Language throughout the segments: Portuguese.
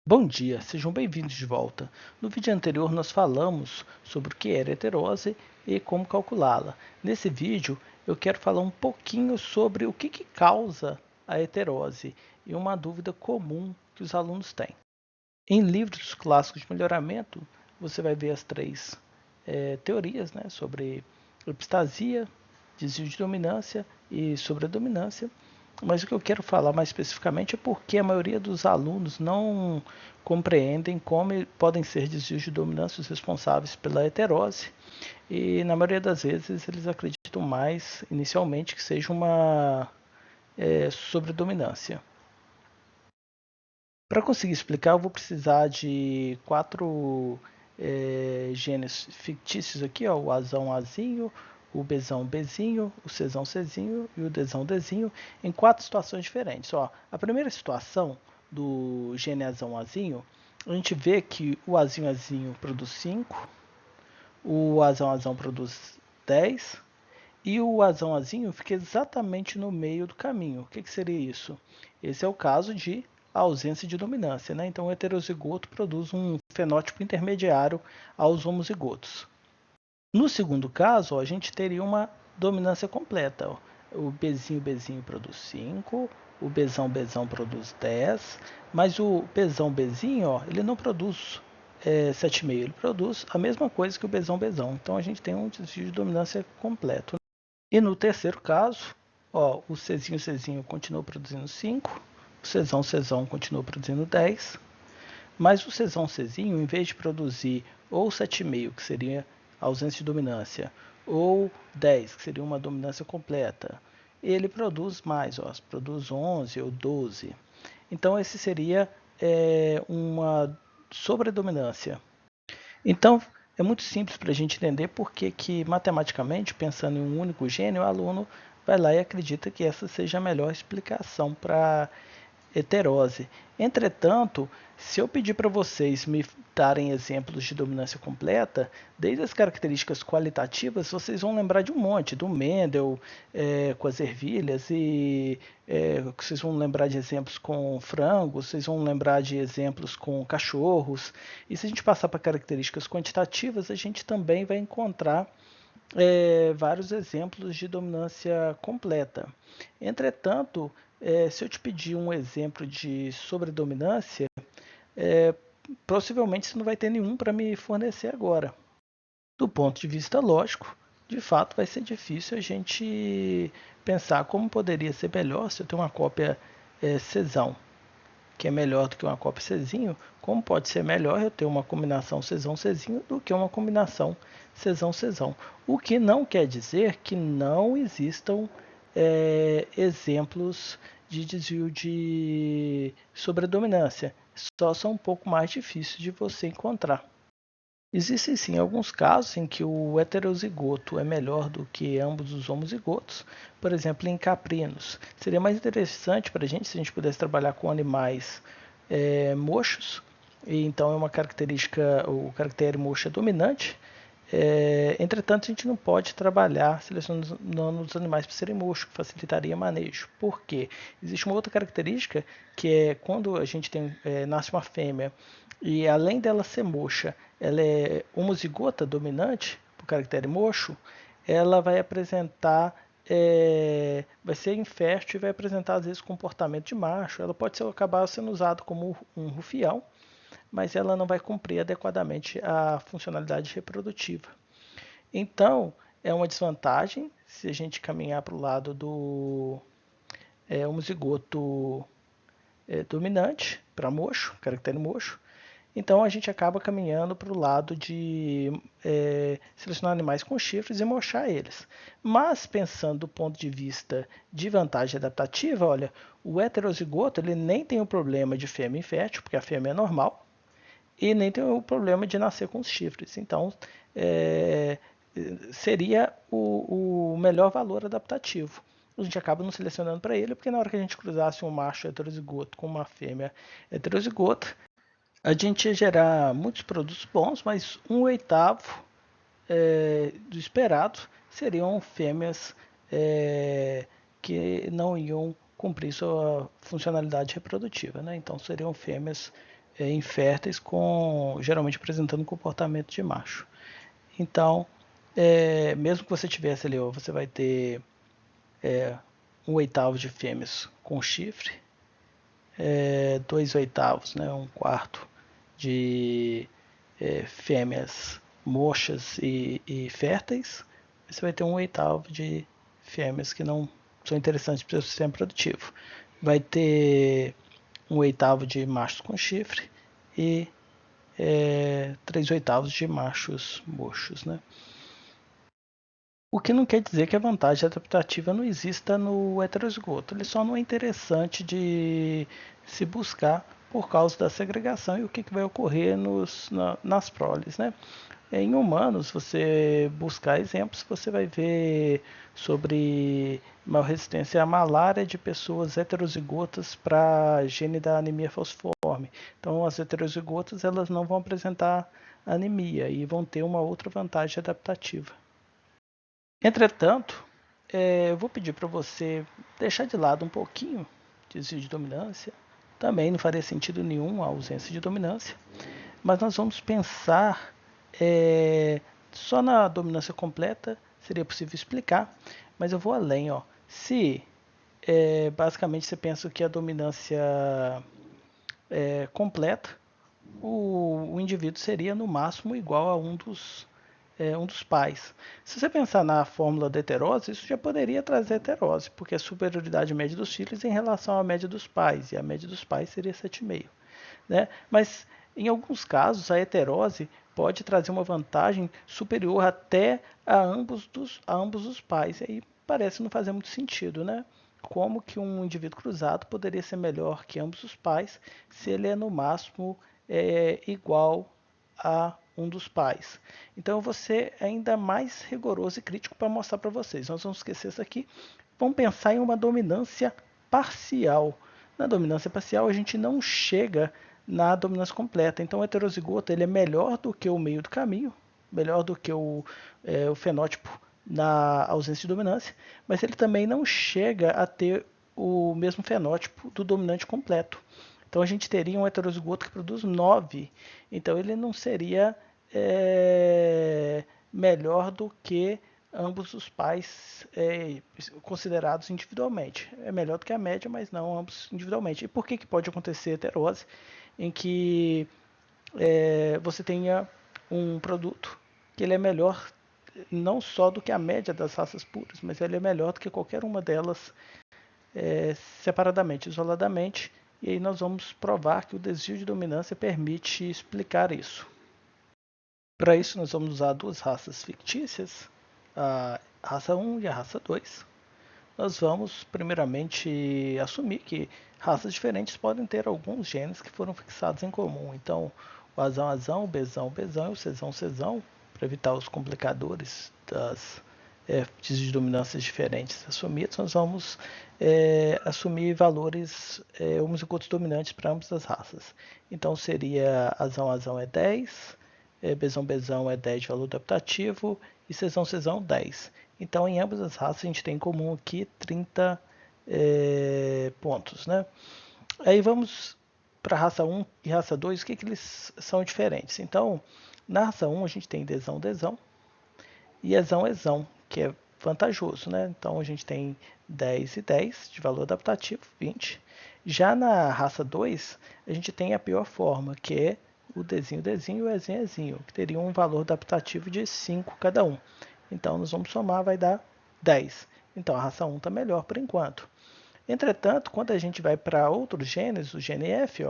Bom dia, sejam bem-vindos de volta. No vídeo anterior nós falamos sobre o que era heterose e como calculá-la. Nesse vídeo eu quero falar um pouquinho sobre o que causa a heterose e uma dúvida comum que os alunos têm. Em livros clássicos de melhoramento você vai ver as três teorias, né, sobre epistasia, desvio de dominância e sobredominância. Mas o que eu quero falar mais especificamente é porque a maioria dos alunos não compreendem como podem ser desvios de dominância os responsáveis pela heterose, e na maioria das vezes eles acreditam mais inicialmente que seja uma sobredominância. Para conseguir explicar, eu vou precisar de quatro genes fictícios aqui, ó, o Azão Azinho, o Bzão Bzinho, o Czão Czinho e o Dzão Dzinho, em quatro situações diferentes. Ó, a primeira situação do gene Azão Azinho, a gente vê que o Azinho Azinho produz 5, o Azão Azão produz 10 e o Azão Azinho fica exatamente no meio do caminho. O que seria isso? Esse é o caso de ausência de dominância, né? Então o heterozigoto produz um fenótipo intermediário aos homozigotos. No segundo caso, ó, a gente teria uma dominância completa. Ó. O Bzinho Bzinho produz 5, o Bzão Bzão produz 10, mas o Bzão Bzinho, ó, ele não produz 7,5, ele produz a mesma coisa que o Bzão Bzão. Então a gente tem um desvio de dominância completo. E no terceiro caso, ó, o Czinho Czinho continua produzindo 5, o Czão Czão continua produzindo 10, mas o Czão Czinho, em vez de produzir ou 7,5, que seria ausência de dominância, ou 10, que seria uma dominância completa, ele produz mais, ó, produz 11 ou 12. Então esse seria uma sobredominância. Então, é muito simples para a gente entender porque que, matematicamente, pensando em um único gene, o aluno vai lá e acredita que essa seja a melhor explicação para heterose. Entretanto, se eu pedir para vocês me darem exemplos de dominância completa, desde as características qualitativas, vocês vão lembrar de um monte, do Mendel, com as ervilhas, e vocês vão lembrar de exemplos com frangos, vocês vão lembrar de exemplos com cachorros, e se a gente passar para características quantitativas, a gente também vai encontrar vários exemplos de dominância completa. Entretanto, se eu te pedir um exemplo de sobredominância, é, possivelmente você não vai ter nenhum para me fornecer agora. Do ponto de vista lógico, de fato vai ser difícil a gente pensar como poderia ser melhor se eu tenho uma cópia Czão, que é melhor do que uma cópia Czinho, como pode ser melhor eu ter uma combinação Czão-Czinho do que uma combinação Czão-Czão. O que não quer dizer que não existam exemplos de desvio de sobredominância, só são um pouco mais difíceis de você encontrar. Existem sim alguns casos em que o heterozigoto é melhor do que ambos os homozigotos, por exemplo, em caprinos. Seria mais interessante para a gente se a gente pudesse trabalhar com animais mochos, e então é uma característica, o caractere mocho é dominante. Entretanto, a gente não pode trabalhar selecionando os animais para serem mochos, que facilitaria manejo. Por quê? Existe uma outra característica que é quando a gente nasce uma fêmea e além dela ser mocha, ela é homozigota dominante, por caractere mocho, ela vai apresentar, vai ser infértil e vai apresentar às vezes comportamento de macho. Ela pode acabar sendo usada como um rufião, mas ela não vai cumprir adequadamente a funcionalidade reprodutiva. Então, é uma desvantagem se a gente caminhar para o lado do homozigoto dominante, para mocho, caractere mocho. Então a gente acaba caminhando para o lado de selecionar animais com chifres e mochar eles. Mas pensando do ponto de vista de vantagem adaptativa, olha, o heterozigoto ele nem tem o problema de fêmea infértil, porque a fêmea é normal, e nem tem o problema de nascer com os chifres. Então, seria o melhor valor adaptativo. A gente acaba não selecionando para ele, porque na hora que a gente cruzasse um macho heterozigoto com uma fêmea heterozigota, a gente ia gerar muitos produtos bons, mas 1/8 do esperado seriam fêmeas que não iam cumprir sua funcionalidade reprodutiva, né? Então seriam fêmeas inférteis, geralmente apresentando um comportamento de macho. Então, mesmo que você tivesse ali, você vai ter 1/8 de fêmeas com chifre, 2/8, né, 1/4 de fêmeas mochas e férteis, você vai ter 1/8 de fêmeas que não são interessantes para o seu sistema produtivo. Vai ter 1/8 de machos com chifre e 3/8 de machos mochos, né? O que não quer dizer que a vantagem adaptativa não exista no heterozigoto. Ele só não é interessante de se buscar por causa da segregação e o que vai ocorrer nas proles, né? Em humanos, você buscar exemplos, você vai ver sobre maior resistência à malária de pessoas heterozigotas para gene da anemia falciforme. Então, as heterozigotas elas não vão apresentar anemia e vão ter uma outra vantagem adaptativa. Entretanto, eu vou pedir para você deixar de lado um pouquinho desvio de dominância. Também não faria sentido nenhum a ausência de dominância. Mas nós vamos pensar só na dominância completa, seria possível explicar, mas eu vou além. Se basicamente você pensa que a dominância completa, o indivíduo seria no máximo igual a um dos pais. Se você pensar na fórmula da heterose, isso já poderia trazer heterose, porque é a superioridade média dos filhos em relação à média dos pais, e a média dos pais seria 7,5. Né? Mas em alguns casos a heterose pode trazer uma vantagem superior até a ambos os pais. E aí parece não fazer muito sentido, né? Como que um indivíduo cruzado poderia ser melhor que ambos os pais se ele é no máximo igual a um dos pais. Então eu vou ser ainda mais rigoroso e crítico para mostrar para vocês. Nós vamos esquecer isso aqui. Vamos pensar em uma dominância parcial. Na dominância parcial a gente não chega na dominância completa. Então o heterozigoto ele é melhor do que o meio do caminho, melhor do que o fenótipo na ausência de dominância, mas ele também não chega a ter o mesmo fenótipo do dominante completo. Então a gente teria um heterozigoto que produz 9. Então ele não seria melhor do que ambos os pais considerados individualmente. É melhor do que a média, mas não ambos individualmente. E por que pode acontecer heterose? Em que você tenha um produto que ele é melhor não só do que a média das raças puras, mas ele é melhor do que qualquer uma delas separadamente, isoladamente, e aí nós vamos provar que o desvio de dominância permite explicar isso. Para isso nós vamos usar duas raças fictícias, a raça 1 e a raça 2. Nós vamos primeiramente assumir que raças diferentes podem ter alguns genes que foram fixados em comum. Então, o azão, o bezão e o cesão, para evitar os complicadores das de dominâncias diferentes assumidas, nós vamos assumir valores homozigotos dominantes para ambas as raças. Então, seria azão é 10, bezão é 10 de valor adaptativo e cesão 10. Então, em ambas as raças, a gente tem em comum aqui 30 pontos. Né? Aí vamos para a raça 1 e raça 2, o que eles são diferentes. Então, na raça 1, a gente tem desão e exão, que é vantajoso. Né? Então, a gente tem 10 e 10 de valor adaptativo, 20. Já na raça 2, a gente tem a pior forma, que é o desinho e o ezinho, que teriam um valor adaptativo de 5 cada um. Então, nós vamos somar, vai dar 10. Então, a raça 1 está melhor por enquanto. Entretanto, quando a gente vai para outros genes, o gene F,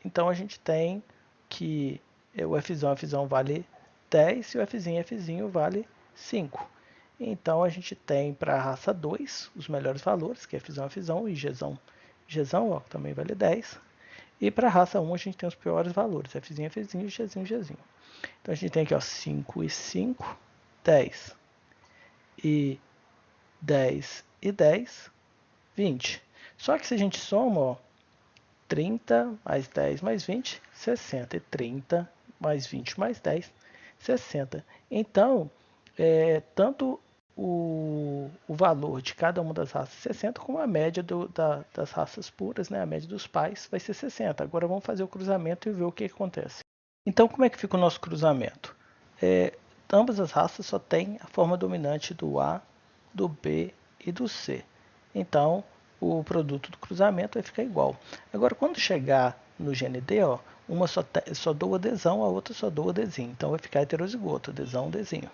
então a gente tem que o Fzão vale 10 e o Fzinho vale 5. Então a gente tem para a raça 2 os melhores valores, que é Fzão e Gzão, que também vale 10. E para a raça 1 a gente tem os piores valores, Fzinho e Gzinho. Então a gente tem aqui 5 e 5, 10 e 10 e 10, 20. Só que se a gente soma, 30 mais 10 mais 20, 60. E 30 mais 20 mais 10, 60. Então, tanto o valor de cada uma das raças 60, como a média das raças puras, né? A média dos pais vai ser 60. Agora vamos fazer o cruzamento e ver o que acontece. Então, como é que fica o nosso cruzamento? Ambas as raças só têm a forma dominante do A, do B e do C. Então, o produto do cruzamento vai ficar igual. Agora, quando chegar no gene D, ó, uma só doa Dzão, a outra só doa Dzinho. Então, vai ficar heterozigoto, Dzão, Dzinho.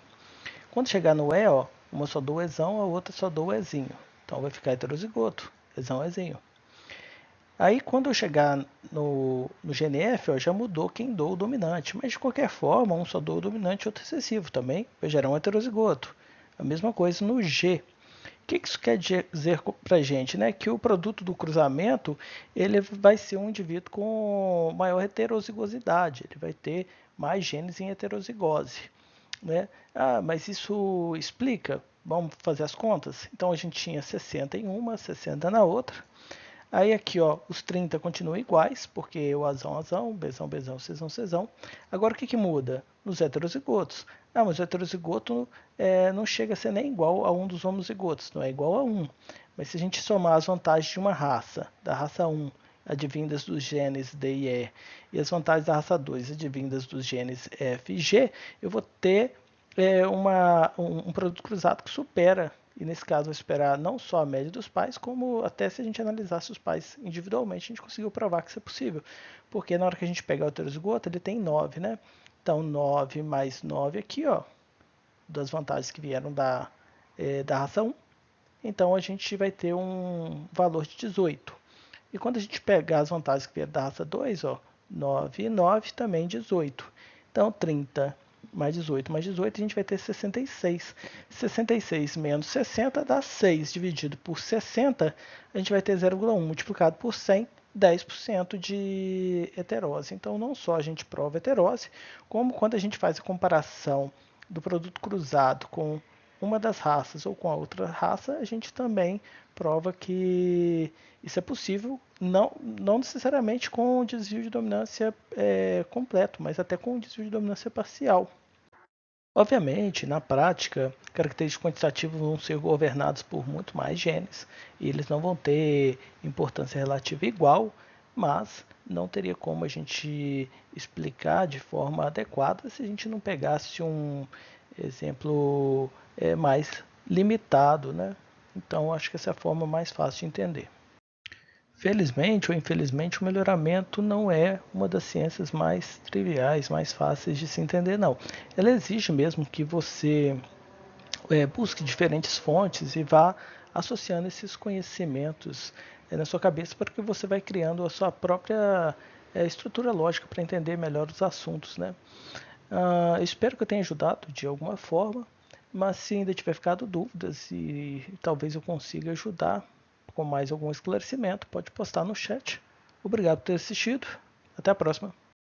Quando chegar no E, ó, uma só doa Ezão, a outra só doa Ezinho. Então, vai ficar heterozigoto, Ezão, Ezinho. Aí, quando eu chegar no GNF, ó, já mudou quem doa o dominante. Mas, de qualquer forma, um só doa o dominante e outro excessivo também. Vai gerar um heterozigoto. A mesma coisa no G. O que isso quer dizer para a gente? Né? Que o produto do cruzamento ele vai ser um indivíduo com maior heterozigosidade. Ele vai ter mais genes em heterozigose. Né? Ah, mas isso explica? Vamos fazer as contas? Então, a gente tinha 60 em uma, 60 na outra. Aí aqui, ó, os 30 continuam iguais, porque o Azão, Azão, Bzão, Bzão, Czão, Czão. Agora o que muda? Nos heterozigotos. Ah, mas o heterozigoto não chega a ser nem igual a um dos homozigotos, não é igual a 1. Mas se a gente somar as vantagens de uma raça, da raça 1, advindas dos genes D e E, e as vantagens da raça 2, advindas dos genes F e G, eu vou ter um produto cruzado que supera, e nesse caso vai superar não só a média dos pais, como até se a gente analisasse os pais individualmente, a gente conseguiu provar que isso é possível. Porque na hora que a gente pegar o heterozigoto, ele tem 9, né? Então 9 mais 9 aqui, ó, das vantagens que vieram da raça 1. Então a gente vai ter um valor de 18. E quando a gente pegar as vantagens que vieram da raça 2, ó, 9 e 9 também 18. Então 30 mais 18 a gente vai ter 66. 66 menos 60 dá 6 dividido por 60, a gente vai ter 0,1 multiplicado por 100, 10% de heterose. Então não só a gente prova heterose, como quando a gente faz a comparação do produto cruzado com uma das raças ou com a outra raça, a gente também prova que isso é possível, não necessariamente com o desvio de dominância completo, mas até com o desvio de dominância parcial. Obviamente, na prática, característicos quantitativos vão ser governados por muito mais genes e eles não vão ter importância relativa igual, mas não teria como a gente explicar de forma adequada se a gente não pegasse um exemplo mais limitado, né? Então, acho que essa é a forma mais fácil de entender. Felizmente ou infelizmente, o melhoramento não é uma das ciências mais triviais, mais fáceis de se entender, não. Ela exige mesmo que você busque diferentes fontes e vá associando esses conhecimentos na sua cabeça para que você vai criando a sua própria estrutura lógica para entender melhor os assuntos, né? Espero que eu tenha ajudado de alguma forma, mas se ainda tiver ficado dúvidas e talvez eu consiga ajudar com mais algum esclarecimento, pode postar no chat. Obrigado por ter assistido. Até a próxima.